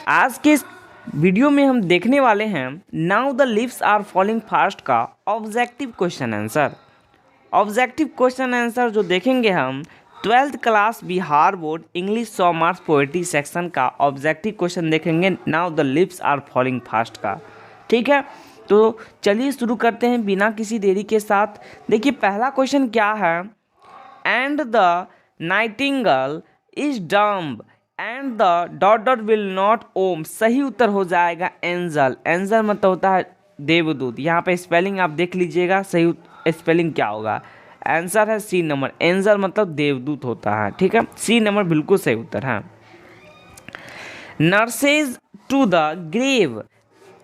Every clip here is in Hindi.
आज के इस वीडियो में हम देखने वाले हैं now the leaves are falling fast का objective question answer. Objective question answer जो देखेंगे हम 12th class Bihar board English 100 marks poetry section का ऑब्जेक्टिव क्वेश्चन देखेंगे now the leaves are falling fast का। ठीक है, तो चलिए शुरू करते हैं बिना किसी देरी के साथ। देखिए पहला क्वेश्चन क्या है, and the nightingale is dumb and the dot dot will not hum. सही उत्तर हो जाएगा एंजल। एंजल मतलब होता है देवदूत। यहाँ पे स्पेलिंग आप देख लीजिएगा, सही स्पेलिंग क्या होगा। आंसर है सी नंबर, एंजल मतलब देवदूत होता है। ठीक है, सी नंबर बिल्कुल सही उत्तर है। Nurses to the grave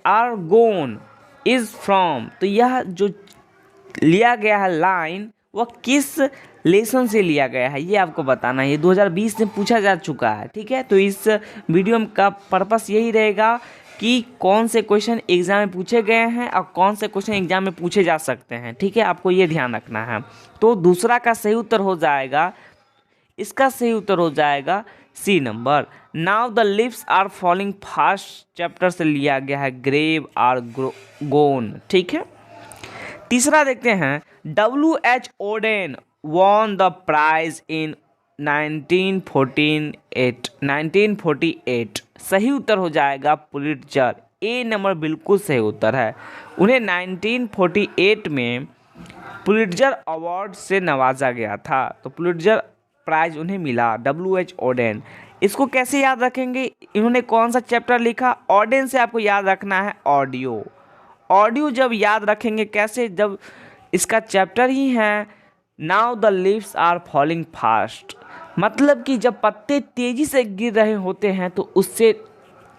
are gone is from, तो यह जो लिया गया है लाइन वह किस लेसन से लिया गया है ये आपको बताना है। ये 2020 में पूछा जा चुका है। ठीक है, तो इस वीडियो का पर्पस यही रहेगा कि कौन से क्वेश्चन एग्जाम में पूछे गए हैं और कौन से क्वेश्चन एग्जाम में पूछे जा सकते हैं। ठीक है, आपको ये ध्यान रखना है। तो दूसरा का सही उत्तर हो जाएगा, इसका सही उत्तर हो जाएगा C number. Now the leaves are falling fast chapter से लिया गया है ग्रेव आर गोन। ठीक है, तीसरा देखते हैं, W.H. Odean won the prize in 1948। सही उत्तर हो जाएगा पुलिट्जर। ए नंबर बिल्कुल सही उत्तर है। उन्हें 1948 में पुलिट्जर अवार्ड से नवाजा गया था, तो पुलिट्जर प्राइज उन्हें मिला। W.H. ओडेन, इसको कैसे याद रखेंगे, इन्होंने कौन सा चैप्टर लिखा। ओडेन से आपको याद रखना है ऑडियो। ऑडियो जब याद रखेंगे कैसे, जब इसका चैप्टर ही है now the leaves are falling fast, मतलब कि जब पत्ते तेजी से गिर रहे होते हैं तो उससे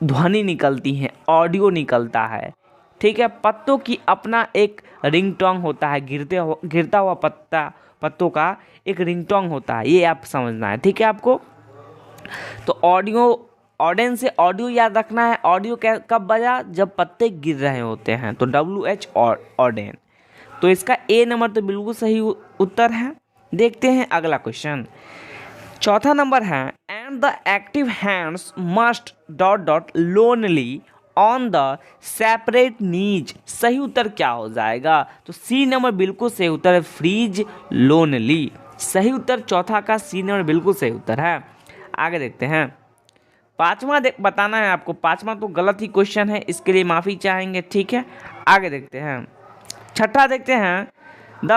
ध्वनि निकलती है, ऑडियो निकलता है। ठीक है, पत्तों की अपना एक रिंगटोन होता है, गिरता हुआ पत्तों का एक रिंगटोन होता है, ये आप समझना है। ठीक है आपको, तो ऑडियंस से ऑडियो याद रखना है। ऑडियो कब बजा, जब पत्ते गिर रहे होते हैं, तो W.H. ओडेन। तो इसका ए नंबर तो बिल्कुल सही उत्तर है। देखते हैं अगला क्वेश्चन। चौथा नंबर है, and the active hands must dot dot lonely on the separate knees. सही उत्तर क्या हो जाएगा, तो सी नंबर बिल्कुल सही उत्तर है, फ्रीज लोनली। सही उत्तर चौथा का सी नंबर बिल्कुल सही उत्तर है। आगे देखते हैं, पांचवा बताना है आपको। पांचवा तो गलत ही क्वेश्चन है, इसके लिए माफ़ी चाहेंगे। ठीक है, आगे देखते हैं। छठा देखते हैं, द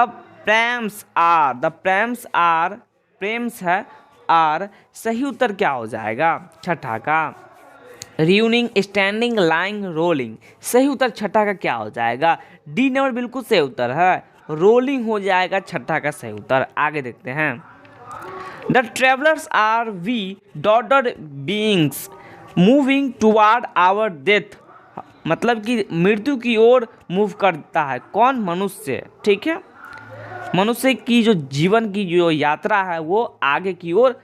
प्रेम्स है आर। सही उत्तर क्या हो जाएगा छठा का, रीयूनिंग स्टैंडिंग लाइंग रोलिंग। सही उत्तर छठा का क्या हो जाएगा, डी नंबर बिल्कुल सही उत्तर है, रोलिंग हो जाएगा छठा का सही उत्तर। आगे देखते हैं, the travellers are we dot dot beings moving toward our death, मतलब कि मृत्यु की ओर मूव करता है कौन, मनुष्य। ठीक है, मनुष्य की जो जीवन की जो यात्रा है वो आगे की ओर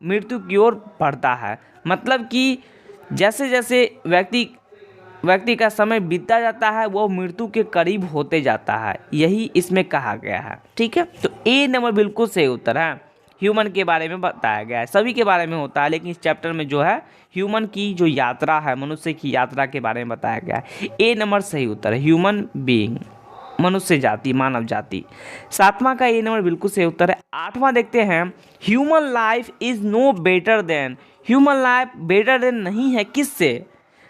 मृत्यु की ओर बढ़ता है। मतलब कि जैसे जैसे व्यक्ति का समय बीतता जाता है वो मृत्यु के करीब होते जाता है, यही इसमें कहा गया है। ठीक है, तो ए नंबर बिल्कुल सही उत्तर है। ह्यूमन के बारे में बताया गया है, सभी के बारे में होता है, लेकिन इस चैप्टर में जो है ह्यूमन की जो यात्रा है, मनुष्य की यात्रा के बारे में बताया गया है। ए नंबर सही उत्तर है, ह्यूमन बीइंग, मनुष्य जाति, मानव जाति। सातवां का ए नंबर बिल्कुल सही उत्तर है। आठवां देखते हैं, human life is no better than. Human life better than नहीं है किससे,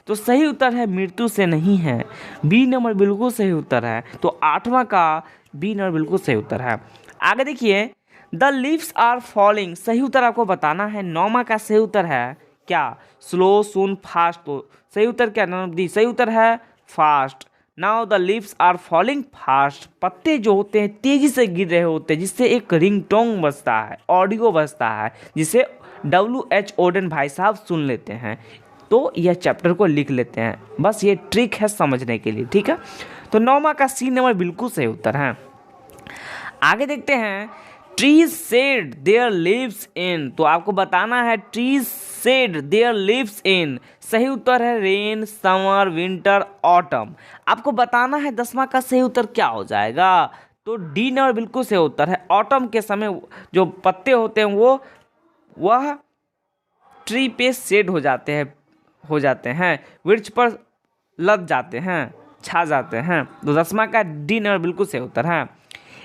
तो सही उत्तर है मृत्यु से नहीं है, बी नंबर बिल्कुल सही उत्तर है। तो आठवां का बी नंबर बिल्कुल सही उत्तर है। आगे देखिए, द लीव्स आर फॉलिंग। सही उत्तर आपको बताना है। नौमा का सही उत्तर है क्या, स्लो सुन फास्ट। तो सही उत्तर क्या, नंबर डी सही उत्तर है fast. Now the leaves are falling fast, पत्ते जो होते हैं तेजी से गिर रहे होते हैं, जिससे एक रिंगटोन बजता है, ऑडियो बजता है, जिसे W.H. ओडेन भाई साहब सुन लेते हैं, तो यह चैप्टर को लिख लेते हैं। बस ये ट्रिक है समझने के लिए। ठीक है, तो नौमा का सी नंबर बिल्कुल सही उत्तर है। आगे देखते हैं, ट्रीज सेड देयर लीव्स इन। तो आपको बताना है ट्रीज सेड देयर लीव्स इन। सही उत्तर है रेन, समर, विंटर, ऑटम। आपको बताना है 10वां का सही उत्तर क्या हो जाएगा, तो डी नंबर बिल्कुल सही उत्तर है। ऑटम के समय जो पत्ते होते हैं वह ट्री पे शेड हो जाते हैं, हो जाते हैं, वृक्ष पर लद जाते हैं, छा जाते हैं। तो 10वां का डी नंबर बिल्कुल सही उत्तर है।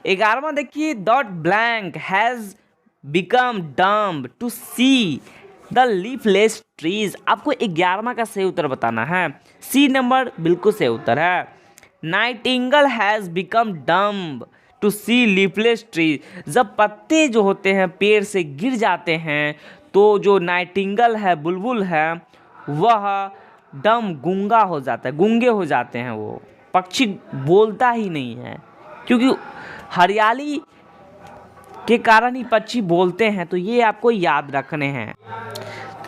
11वां देखिए, the blank has become dumb to see the leafless trees. आपको 11वां का सही उत्तर बताना है। सी नंबर बिल्कुल सही उत्तर है। Nightingale has become dumb to see leafless trees. जब पत्ते जो होते हैं पेड़ से गिर जाते हैं तो जो नाइटिंगल है, बुलबुल है, वह डम गूंगा हो जाता है, गूंगे हो जाते हैं, वो पक्षी बोलता ही नहीं है, क्योंकि हरियाली के कारण ही पक्षी बोलते हैं। तो ये आपको याद रखने हैं।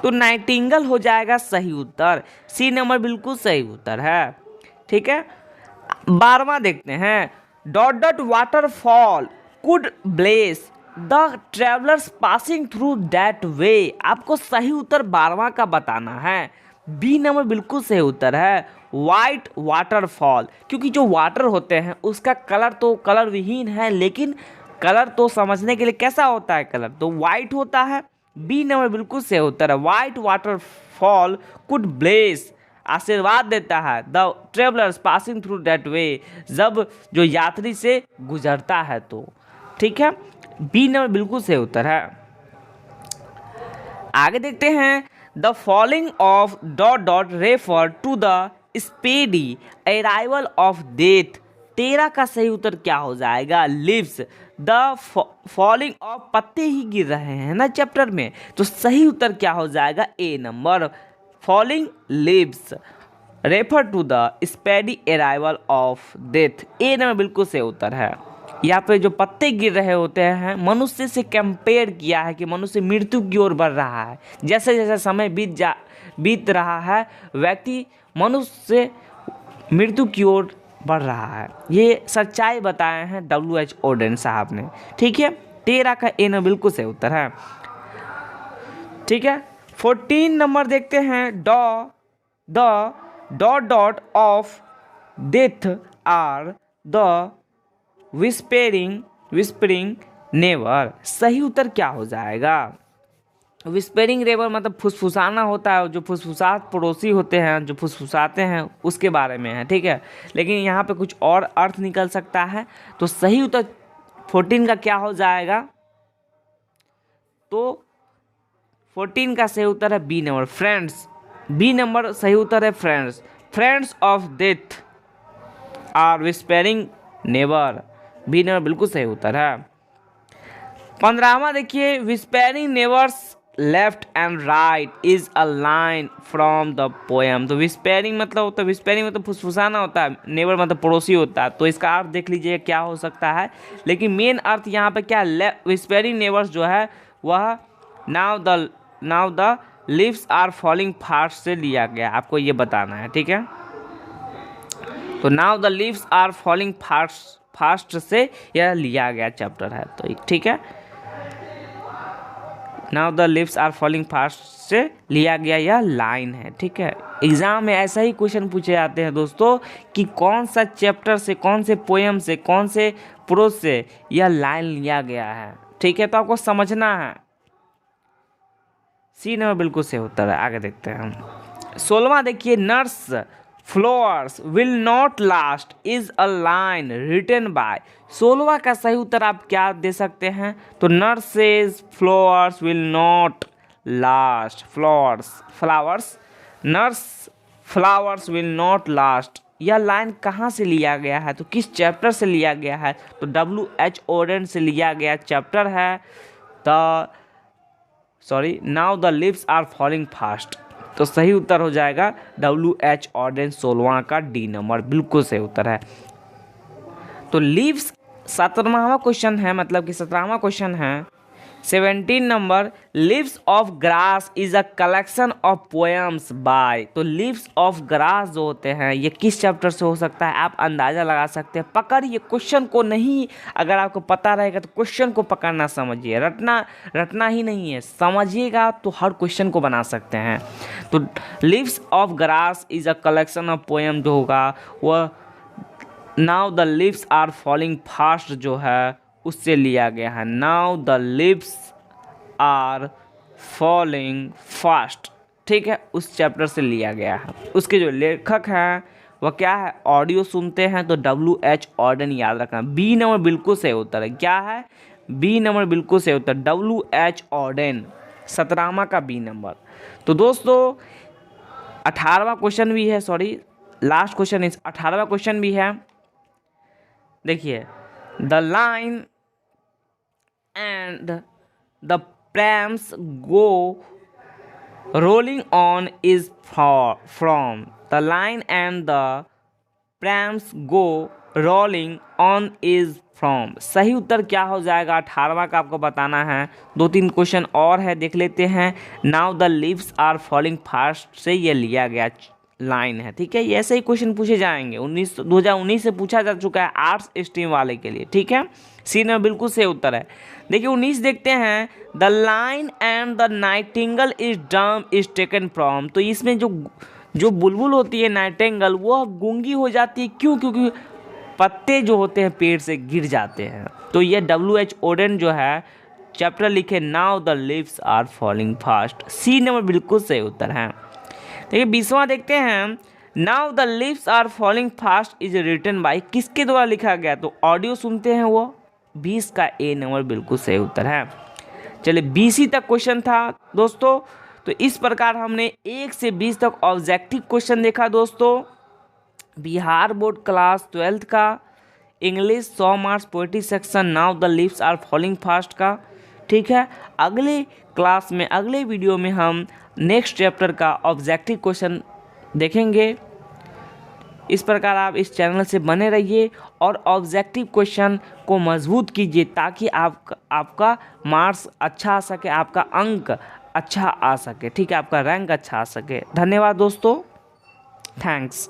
तो नाइटिंगल हो जाएगा सही उत्तर। सी नंबर बिल्कुल सही उत्तर है। ठीक है, 12वां देखते हैं, dot dot waterfall could bless the travellers passing through that way. आपको सही उत्तर 12वां का बताना है। बी नंबर बिल्कुल सही उत्तर है, वाइट वाटरफॉल। क्योंकि जो वाटर होते हैं उसका कलर तो कलर विहीन है, लेकिन कलर तो समझने के लिए कैसा होता है, कलर तो वाइट होता है। बी नंबर बिल्कुल सही उत्तर है, वाइट वाटरफॉल कुड ब्लेस, आशीर्वाद देता है, the travellers passing through that way, जब जो यात्री से गुजरता है तो। ठीक है, बी नंबर बिल्कुल सही उत्तर है। आगे देखते हैं, the falling off dot dot refer to the speedy arrival of death. 13 का सही उत्तर क्या हो जाएगा, लिव्स। द फॉलिंग ऑफ, पत्ते ही गिर रहे हैं ना चैप्टर में, तो सही उत्तर क्या हो जाएगा, A number, falling leaves refer to the speedy arrival of death. A number बिल्कुल सही उत्तर है। यहाँ पे जो पत्ते गिर रहे होते हैं मनुष्य से कंपेयर किया है कि मनुष्य मृत्यु की ओर बढ़ रहा है। जैसे जैसे समय बीत रहा है व्यक्ति मनुष्य से मृत्यु की ओर बढ़ रहा है। ये सच्चाई बताए हैं W.H. ओडेन साहब ने। ठीक है, 13 का ए नंबर बिल्कुल सही उत्तर है। ठीक है, 14 नंबर देखते हैं, the dot dot of death are the whispering never. सही उत्तर क्या हो जाएगा, विस्परिंग नेवर मतलब फुसफुसाना होता है, जो फुसफुसात पड़ोसी होते हैं जो फुसफुसाते हैं उसके बारे में है। ठीक है, लेकिन यहाँ पे कुछ और अर्थ निकल सकता है। तो सही उत्तर 14 का क्या हो जाएगा, तो 14 का सही उत्तर है B number, friends. B number सही उत्तर है, friends. Friends of death are whispering never. B number बिल्कुल सही उत्तर है। 15वां देखिए, whispering nevers left and right is a line from the poem. तो विस्परिंग मतलब होता है, विस्परिंग मतलब फुसफुसाना होता है, नेवर मतलब पड़ोसी होता है। तो इसका अर्थ देख लीजिए क्या हो सकता है, लेकिन मेन अर्थ यहाँ पे क्या, विस्परिंग नेवर्स जो है वह now the leaves are falling fast से लिया गया, आपको ये बताना है। ठीक है, तो now the leaves are falling fast से यह लिया गया चैप्टर है। तो ठीक है, now the leaves are falling fast से लिया गया यह लाइन है। ठीक है, एग्जाम में ऐसा ही क्वेश्चन पूछे जाते हैं दोस्तों कि कौन सा चैप्टर से, कौन से पोएम से, कौन से प्रोज से यह लाइन लिया गया है। ठीक है, तो आपको समझना है। सी नंबर बिल्कुल सही उत्तर है। आगे देखते हैं हम। 16वां देखिए, nurse flowers will not last is a line written by. 16वां का सही उत्तर आप क्या दे सकते हैं, तो nurses flowers will not last, flowers nurse flowers will not last, यह लाइन कहाँ से लिया गया है, तो किस चैप्टर से लिया गया है, तो W.H. ओडेन से लिया गया चैप्टर है now the leaves are falling fast. तो सही उत्तर हो जाएगा W.H. ओडेन। 16वां का डी नंबर बिल्कुल सही उत्तर है। तो लीव्स 17वां क्वेश्चन है, मतलब कि 17वां क्वेश्चन है। 17 number, leaves of grass is a collection of poems by. तो लीव्स ऑफ ग्रास जो होते हैं ये किस चैप्टर से हो सकता है, आप अंदाज़ा लगा सकते हैं। पकड़िए क्वेश्चन को, नहीं अगर आपको पता रहेगा तो क्वेश्चन को पकड़ना समझिए, रटना ही नहीं है, समझिएगा तो हर क्वेश्चन को बना सकते हैं। तो leaves of grass is a collection of poem जो होगा वह now the leaves are falling fast जो है उससे लिया गया है। Now the leaves are falling fast ठीक है, उस चैप्टर से लिया गया है। उसके जो लेखक हैं वह क्या है, ऑडियो सुनते हैं तो WH ऑर्डन याद रखना। बी नंबर बिल्कुल सही उत्तर है, क्या है, बी नंबर बिल्कुल सही उत्तर, WH ऑर्डन, 17वां का बी नंबर। तो दोस्तों 18वां क्वेश्चन भी है, सॉरी लास्ट क्वेश्चन इस 18वां क्वेश्चन भी है। देखिए, the line and the prams go rolling on is from, the line and the prams go rolling on is from। सही उत्तर क्या हो जाएगा 18वां का आपको बताना है। 2-3 क्वेश्चन और है, देख लेते हैं। Now the leaves are falling fast से ये लिया गया लाइन है, ठीक है। ये ऐसे ही क्वेश्चन पूछे जाएंगे, 2019 से पूछा जा चुका है आर्ट्स स्ट्रीम वाले के लिए, ठीक है। सी नंबर बिल्कुल सही उत्तर है। देखिए 19 देखते हैं, the line and the Nightingale is dumb is taken from. तो इसमें जो बुलबुल होती है नाइटिंगल, वो गूंगी हो जाती है, क्यों, क्योंकि पत्ते जो होते हैं पेड़ से गिर जाते हैं। तो ये WH ऑर्डन जो है चैप्टर लिखे, now the leaves are falling fast, C number बिल्कुल सही उत्तर है। देखिए 20वां देखते हैं, now the leaves are falling fast is written by, किसके द्वारा लिखा गया, तो ऑडियो सुनते हैं वो, 20 का ए नंबर बिल्कुल सही उत्तर है। चलिए 20 तक क्वेश्चन था दोस्तों। तो इस प्रकार हमने 1 से 20 तक ऑब्जेक्टिव क्वेश्चन देखा दोस्तों। बिहार बोर्ड क्लास 12th का English 100 marks poetry section now the leaves are falling fast का, ठीक है। अगले क्लास में, अगले वीडियो में हम नेक्स्ट चैप्टर का ऑब्जेक्टिव क्वेश्चन देखेंगे। इस प्रकार आप इस चैनल से बने रहिए और ऑब्जेक्टिव क्वेश्चन को मजबूत कीजिए, ताकि आपका मार्क्स अच्छा आ सके, आपका अंक अच्छा आ सके, ठीक है, आपका रैंक अच्छा आ सके। धन्यवाद दोस्तों, थैंक्स।